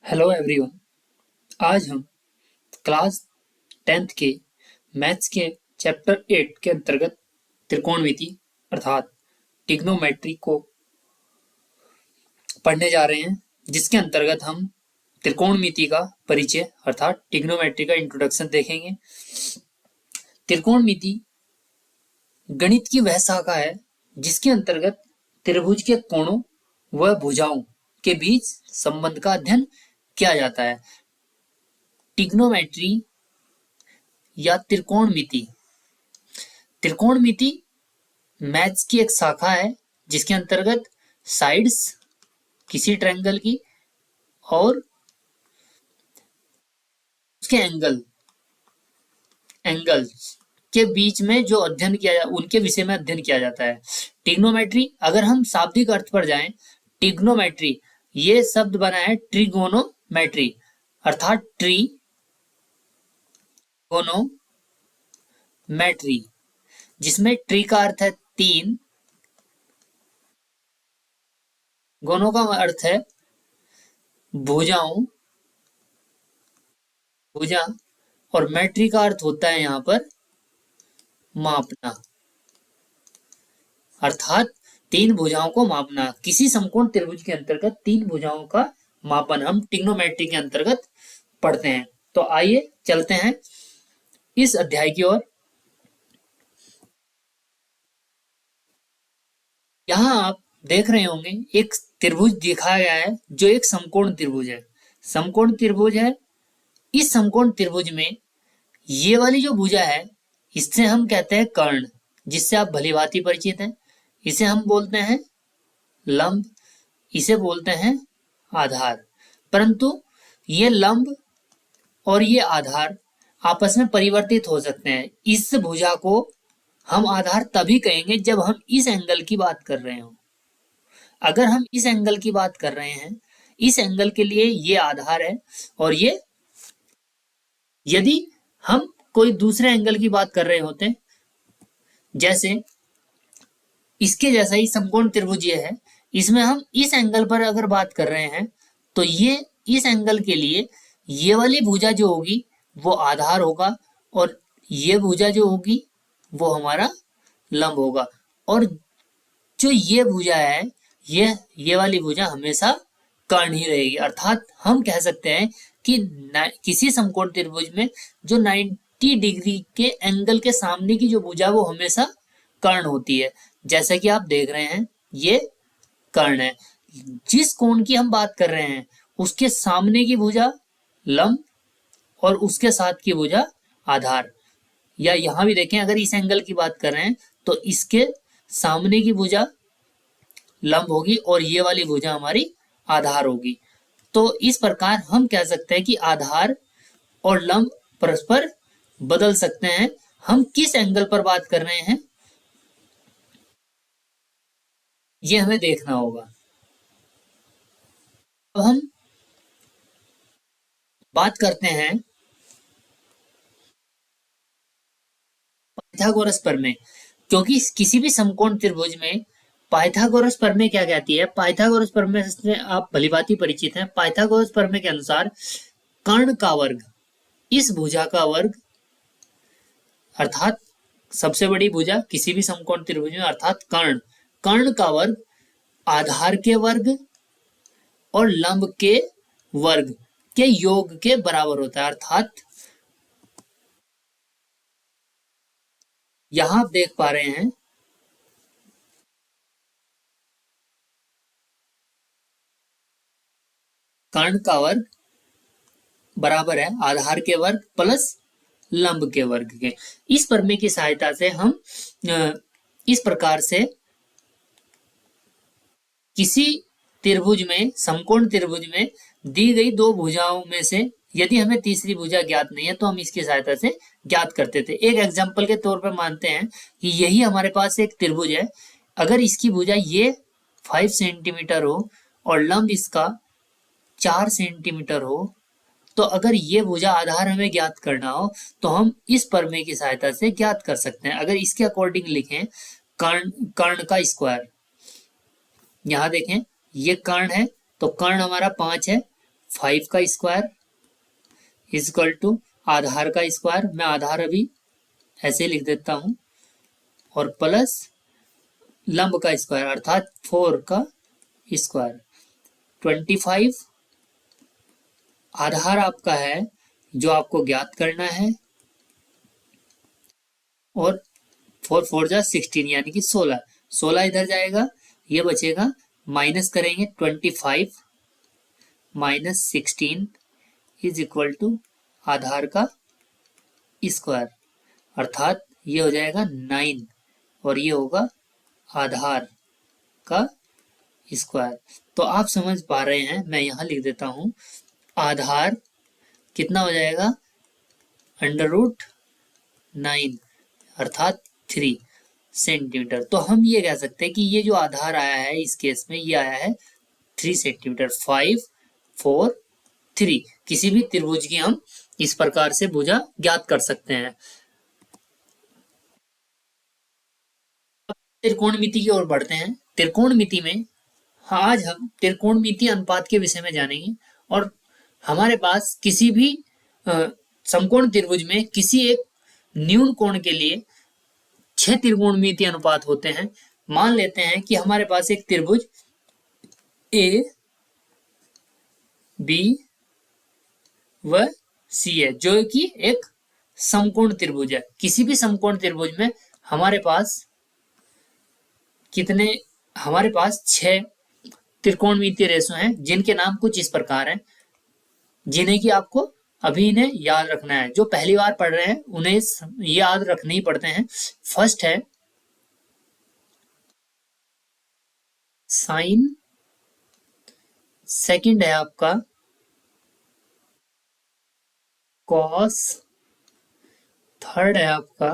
Hello everyone. आज हम class 10th के मैथ्स के चैप्टर 8 के अंतर्गत त्रिकोणमिति अर्थात ट्रिग्नोमेट्री को पढ़ने जा रहे हैं, जिसके अंतर्गत हम त्रिकोणमिति का परिचय अर्थात ट्रिग्नोमेट्री का इंट्रोडक्शन देखेंगे। त्रिकोणमिति गणित की वह शाखा है जिसके अंतर्गत त्रिभुज के कोणों व भुजाओं के बीच संबंध का अध्ययन किया जाता है। ट्रिग्नोमेट्री या त्रिकोणमिति त्रिकोणमिति मैथ्स की एक शाखा है जिसके अंतर्गत साइड्स किसी ट्रायंगल की और उसके एंगल्स के बीच में जो अध्ययन किया उनके विषय में अध्ययन किया जाता है। ट्रिग्नोमेट्री, अगर हम शाब्दिक अर्थ पर जाएं, ट्रिग्नोमेट्री ये शब्द बना है ट्रिगोनोमेट्री अर्थात ट्रिगोनोमेट्री, जिसमें ट्री का अर्थ है तीन, गोनो का अर्थ है भुजा और मैट्री का अर्थ होता है यहाँ पर मापना, अर्थात तीन भुजाओं को मापना। किसी समकोण त्रिभुज के अंतर्गत तीन भुजाओं का मापन हम ट्रिग्नोमेट्री के अंतर्गत पढ़ते हैं। तो आइए चलते हैं इस अध्याय की ओर। यहां आप देख रहे होंगे एक त्रिभुज दिखाया गया है जो एक समकोण त्रिभुज है। समकोण त्रिभुज है। इस समकोण त्रिभुज में ये वाली जो भुजा है इससे हम कहते हैं कर्ण, जिससे आप भलीभांति परिचित हैं। इसे हम बोलते हैं लंब, इसे बोलते हैं आधार। परंतु ये लंब और ये आधार आपस में परिवर्तित हो सकते हैं। इस भुजा को हम आधार तभी कहेंगे जब हम इस एंगल की बात कर रहे हो। अगर हम इस एंगल की बात कर रहे हैं, इस एंगल के लिए ये आधार है, और ये यदि हम कोई दूसरे एंगल की बात कर रहे होते, जैसे इसके जैसा ही समकोण त्रिभुज ये है, इसमें हम इस एंगल पर अगर बात कर रहे हैं तो ये इस एंगल के लिए ये वाली भुजा जो होगी वो आधार होगा और ये भुजा जो होगी वो हमारा लंब होगा। और जो ये भुजा है, ये वाली भुजा हमेशा कर्ण ही रहेगी। अर्थात हम कह सकते हैं कि किसी समकोण त्रिभुज में जो 90 डिग्री के एंगल के सामने की जो भुजा वो हमेशा कर्ण होती है। जैसा कि आप देख रहे हैं ये कर्ण है। जिस कोण की हम बात कर रहे हैं उसके सामने की भुजा लंब और उसके साथ की भुजा आधार। या यहां भी देखें, अगर इस एंगल की बात कर रहे हैं तो इसके सामने की भुजा लंब होगी और ये वाली भुजा हमारी आधार होगी। तो इस प्रकार हम कह सकते हैं कि आधार और लंब परस्पर बदल सकते हैं। हम किस एंगल पर बात कर रहे हैं ये हमें देखना होगा। अब हम बात करते हैं पाइथागोरस प्रमेय, क्योंकि किसी भी समकोण त्रिभुज में पाइथागोरस प्रमेय क्या कहती है। पाइथागोरस प्रमेय से आप भलीभांति परिचित हैं। पाइथागोरस प्रमेय के अनुसार कर्ण का वर्ग इस भुजा का वर्ग, अर्थात सबसे बड़ी भुजा किसी भी समकोण त्रिभुज में, अर्थात कर्ण का वर्ग आधार के वर्ग और लंब के वर्ग के योग के बराबर होता है। अर्थात यहां आप देख पा रहे हैं कर्ण का वर्ग बराबर है आधार के वर्ग प्लस लंब के वर्ग के। इस प्रमेय की सहायता से हम इस प्रकार से किसी त्रिभुज में, समकोण त्रिभुज में दी गई दो भुजाओं में से यदि हमें तीसरी भुजा ज्ञात नहीं है तो हम इसकी सहायता से ज्ञात करते थे। एक एग्जांपल के तौर पर मानते हैं कि यही हमारे पास एक त्रिभुज है। अगर इसकी भुजा ये 5 सेंटीमीटर हो और लंब इसका 4 सेंटीमीटर हो, तो अगर ये भुजा आधार हमें ज्ञात करना हो तो हम इस प्रमेय की सहायता से ज्ञात कर सकते हैं। अगर इसके अकॉर्डिंग लिखें कर्ण का स्क्वायर, यहां देखें ये कर्ण है तो कर्ण हमारा 5 है 5 का स्क्वायर इज इक्वल टू आधार का स्क्वायर, मैं आधार अभी ऐसे लिख देता हूं, और प्लस लंब का स्क्वायर अर्थात 4 का स्क्वायर। 25 आधार आपका है जो आपको ज्ञात करना है, और 4 4 जा 16 यानी कि 16, 16 इधर जाएगा, ये बचेगा, माइनस करेंगे 25 माइनस 16 इज इक्वल टू आधार का स्क्वायर, अर्थात ये हो जाएगा 9 और ये होगा आधार का स्क्वायर। तो आप समझ पा रहे हैं, मैं यहाँ लिख देता हूँ, आधार कितना हो जाएगा, √9 अर्थात 3 सेंटीमीटर। तो हम ये कह सकते हैं कि ये जो आधार आया है इस केस में ये आया है 3 सेंटीमीटर, 5 4 3। किसी भी त्रिभुज की हम इस प्रकार से भुजा ज्ञात कर सकते हैं। त्रिकोणमिति की ओर बढ़ते हैं। त्रिकोणमिति में आज हम त्रिकोणमिति अनुपात के विषय में जानेंगे, और हमारे पास किसी भी समकोण त्रिभुज में किसी एक न्यून कोण के लिए 6 त्रिकोणमिति अनुपात होते हैं। मान लेते हैं कि हमारे पास एक त्रिभुज ए बी व सी है जो कि एक समकोण त्रिभुज है। किसी भी समकोण त्रिभुज में हमारे पास कितने, हमारे पास 6 त्रिकोणमितीय रेशो हैं जिनके नाम कुछ इस प्रकार हैं, जिन्हें कि आपको अभी इन्हें याद रखना है। जो पहली बार पढ़ रहे हैं उन्हें याद रखने ही पड़ते हैं। फर्स्ट है साइन, सेकंड है आपका कॉस, थर्ड है आपका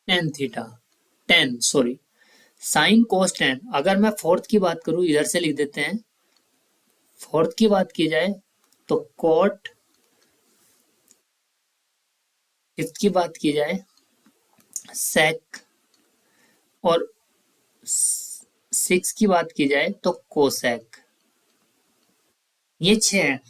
tan theta, ten sorry sine cos ten. अगर मैं फोर्थ की बात करूं, इधर से लिख देते हैं, फोर्थ की बात की जाए तो कोट, फिफ्थ की बात की जाए सेक, और सिक्स की बात की जाए तो कोसेक। ये 6 हैं।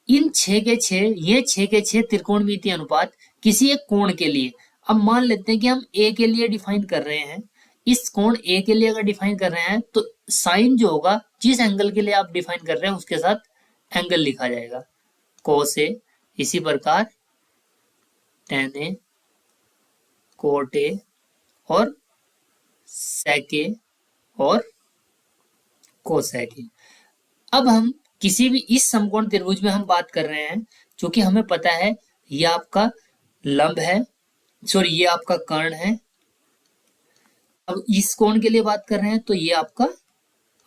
इन 6 के 6, ये 6 के 6 त्रिकोणमितीय अनुपात किसी एक कोण के लिए। अब मान लेते हैं कि हम ए के लिए डिफाइन कर रहे हैं, इस कोण ए के लिए अगर डिफाइन कर रहे हैं तो साइन जो होगा, जिस एंगल के लिए आप डिफाइन कर रहे हैं उसके साथ एंगल लिखा जाएगा, कोस ए, इसी प्रकार टेन ए, कोट ए, और सेक ए, और कोसेक ए। अब हम किसी भी इस समकोण त्रिभुज में हम बात कर रहे हैं, क्योंकि हमें पता है ये आपका लंब है, सॉरी ये आपका कर्ण है। अब इस कोण के लिए बात कर रहे हैं तो ये आपका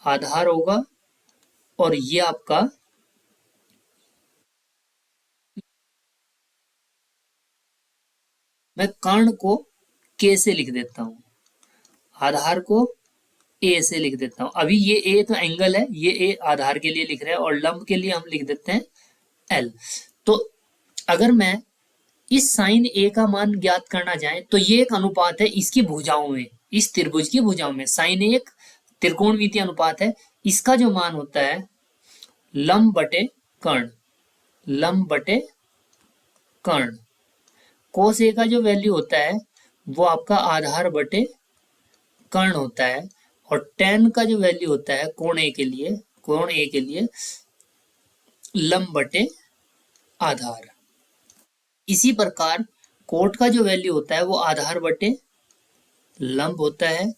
आधार होगा, और ये आपका मैं कर्ण को के से लिख देता हूं, आधार को ए से लिख देता हूं। अभी ये ए तो एंगल है, ये ए आधार के लिए लिख रहे हैं, और लंब के लिए हम लिख देते हैं एल। तो अगर मैं इस साइन ए का मान ज्ञात करना चाहे तो ये एक अनुपात है इसकी भुजाओं में, इस त्रिभुज की भुजाओं में साइन ए एक त्रिकोणमितीय अनुपात है। इसका जो मान होता है लंब बटे कर्ण, लंब बटे कर्ण। कोस ए का जो वैल्यू होता है वो आपका आधार बटे कर्ण होता है, और टेन का जो वैल्यू होता है कोण ए के लिए, कोण ए के लिए लंब बटे आधार। इसी प्रकार कोट का जो वैल्यू होता है वो आधार बटे लंब होता है।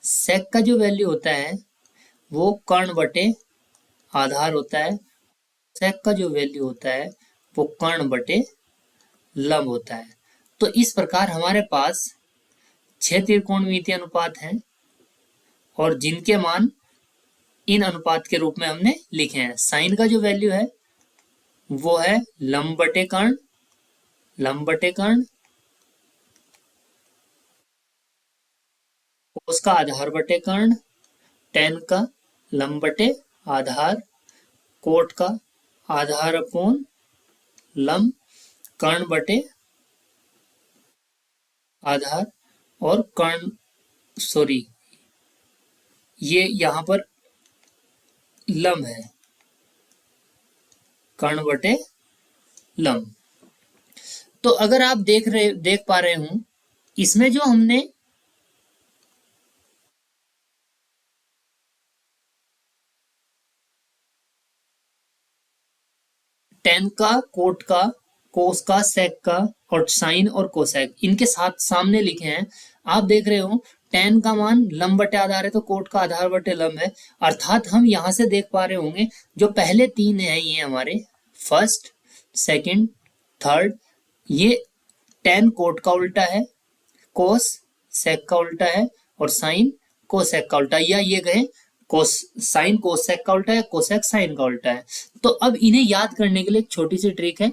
सेक का जो वैल्यू होता है वो कर्ण बटे आधार होता है। सेक का जो वैल्यू होता है वो कर्ण बटे लंब होता है। तो इस प्रकार हमारे पास 6 त्रिकोणमितीय अनुपात हैं, और जिनके मान इन अनुपात के रूप में हमने लिखे हैं। साइन का जो वैल्यू है वो है लंब बटे कर्ण, लंब बटे कर्ण, कोस का आधार बटे कर्ण, टेन का लंब बटे आधार, कोट का आधार अपोन लंब, कर्ण बटे आधार, और कर्ण सॉरी ये यहां पर लंब है, कर्ण बटे लंब। तो अगर आप देख पा रहे हो, इसमें जो हमने टेन का, कोट का, कोस का, सेक का और साइन और कोसेक इनके साथ सामने लिखे हैं। आप देख रहे हो टेन का मान लंब बटे आधार है तो कोट का आधार बटे लंब है। अर्थात हम यहां से देख पा रहे होंगे जो पहले तीन है ये हमारे फर्स्ट, सेकंड, थर्ड, ये टेन कोट का उल्टा है, कोस सेक का उल्टा है और साइन कोसेक का उल्टा, या ये कहें कोस साइन कोसेक का उल्टा है, कोसेक साइन का उल्टा है। तो अब इन्हें याद करने के लिए एक छोटी सी ट्रिक है,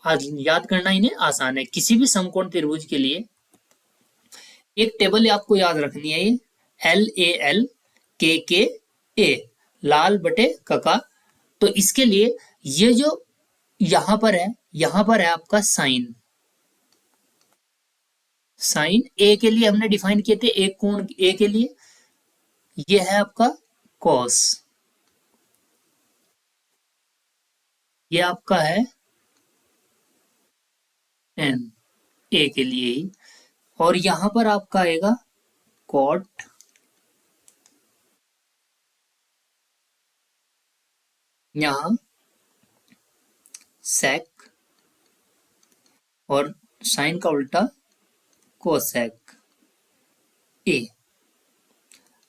आज याद करना इन्हें आसान है। किसी भी समकोण त्रिभुज के लिए एक टेबल आपको याद रखनी है, ये LAL KK A, लाल बटे कका। तो इसके लिए ये जो यहां पर है, यहां पर है आपका साइन। साइन ए के लिए हमने डिफाइन किए थे एक कोण ए के लिए, ये है आपका कॉस, ये आपका है एन ए के लिए ही, और यहां पर आपका आएगा कॉट, यहां सेक और साइन का उल्टा कोसेक ए।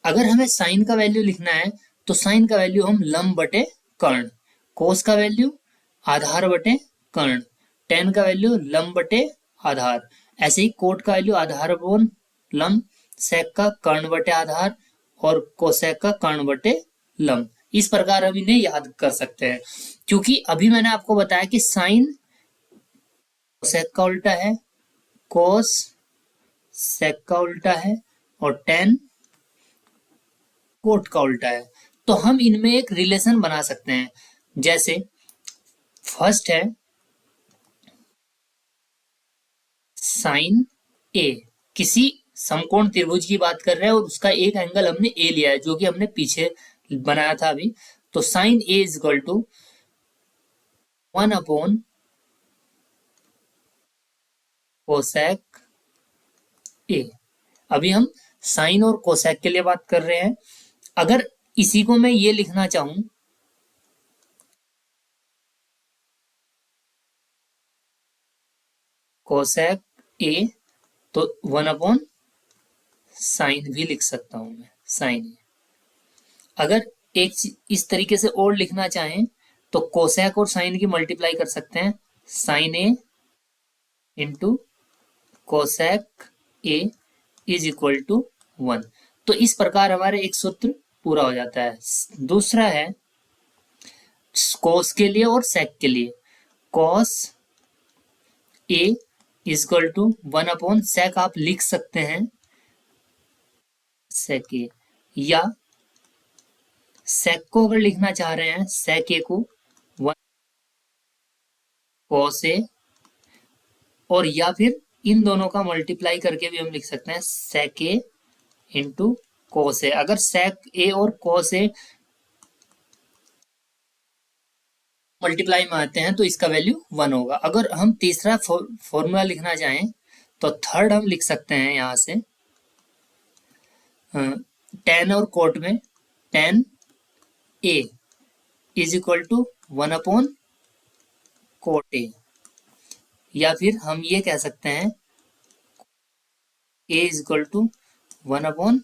अगर हमें साइन का वैल्यू लिखना है तो साइन का वैल्यू हम लंब बटे कर्ण, कोस का वैल्यू आधार बटे कर्ण, टेन का वैल्यू लंब बटे आधार, ऐसे ही कोट का वैल्यू आधार अपॉन लंब, सेक का कर्ण बटे आधार और कोसेक का कर्ण बटे लंब। इस प्रकार हम इन्हें याद कर सकते हैं, क्योंकि अभी मैंने आपको बताया कि साइन कोसेक का उल्टा है, कोस सेक का उल्टा है और टेन कोट का उल्टा है। तो हम इनमें एक रिलेशन बना सकते हैं, जैसे फर्स्ट है साइन ए, किसी समकोण त्रिभुज की बात कर रहे हैं और उसका एक एंगल हमने ए लिया है जो कि हमने पीछे बनाया था अभी। तो sine a is equal to 1 upon cosec a. अभी हम साइन और कोसेक के लिए बात कर रहे हैं। अगर इसी को मैं ये लिखना चाहूं, कोसेक ए, तो 1 अपॉन साइन भी लिख सकता हूं मैं, साइन ए। अगर एक इस तरीके से और लिखना चाहें तो कोसेक और साइन की मल्टीप्लाई कर सकते हैं, sine A into cosec A is equal to 1। तो इस प्रकार हमारे एक सूत्र पूरा हो जाता है। दूसरा है कोस के लिए और सेक के लिए, cos A is equal to 1 upon sec आप लिख सकते हैं सेक ए, या सेक को अगर लिखना चाह रहे हैं सेक ए को 1 कॉस ए, और या फिर इन दोनों का मल्टीप्लाई करके भी हम लिख सकते हैं सेक ए इंटू कोस ए। अगर सेक ए और कोस ए मल्टीप्लाई में आते हैं तो इसका वैल्यू 1 होगा। अगर हम तीसरा फॉर्मूला लिखना चाहें तो थर्ड हम लिख सकते हैं यहां से टेन और कोट में tan A is equal to 1 upon cot A, या फिर हम ये कह सकते हैं A is equal to 1 upon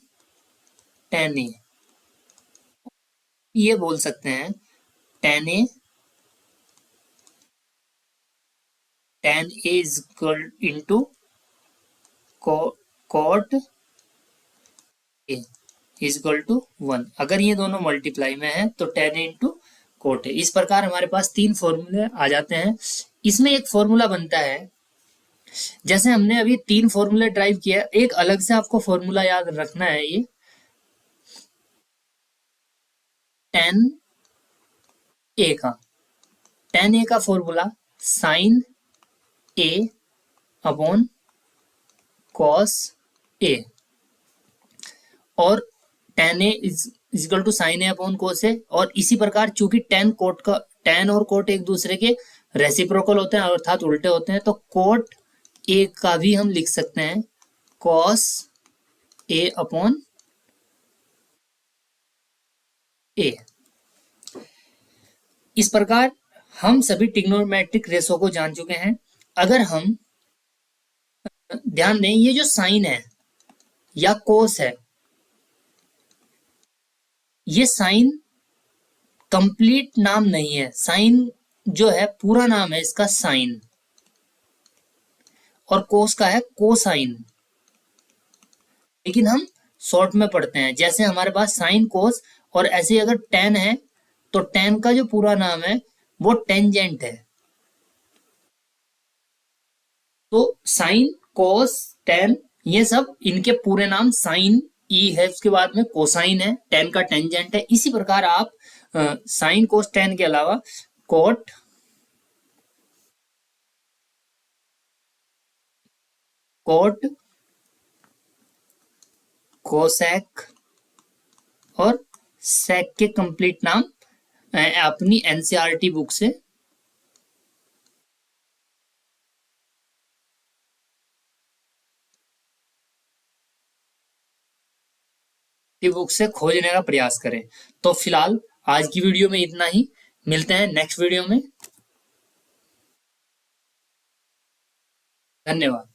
tan A, ये बोल सकते हैं tan A is equal into cot A is equal to 1। अगर ये दोनों मल्टीप्लाई में है तो टेन ए इंटू कोट है। इस प्रकार हमारे पास तीन फॉर्मूले आ जाते हैं। इसमें एक फॉर्मूला बनता है, जैसे हमने अभी तीन फॉर्मूले ड्राइव किया, एक अलग से आपको फॉर्मूला याद रखना है, ये टेन ए का formula sine A upon cos A, और tan A is equal to sine A upon cos A. और इसी प्रकार चूंकि टेन कोट का tan और cot एक दूसरे के रेसिप्रोकल होते हैं अर्थात उल्टे होते हैं, तो cot a का भी हम लिख सकते हैं cos a अपॉन a। इस प्रकार हम सभी ट्रिग्नोमेट्रिक रेशो को जान चुके हैं। अगर हम ध्यान दें, ये जो साइन है या कोस है, ये साइन कंप्लीट नाम नहीं है। साइन जो है पूरा नाम है इसका साइन, और कोस का है कोसाइन। लेकिन हम शॉर्ट में पढ़ते हैं, जैसे हमारे पास साइन कोस, और ऐसे अगर टेन है तो टेन का जो पूरा नाम है वो टेंजेंट है। तो साइन कोस टेन ये सब इनके पूरे नाम साइन ई है, उसके बाद में कोसाइन है, टेन का टेंजेंट है। इसी प्रकार आप साइन कोस टेन के अलावा कोट कोट कोसेक और सेक के कंप्लीट नाम अपनी एनसीईआरटी बुक से बुक से खोजने का प्रयास करें। तो फिलहाल आज की वीडियो में इतना ही, मिलते हैं नेक्स्ट वीडियो में। धन्यवाद।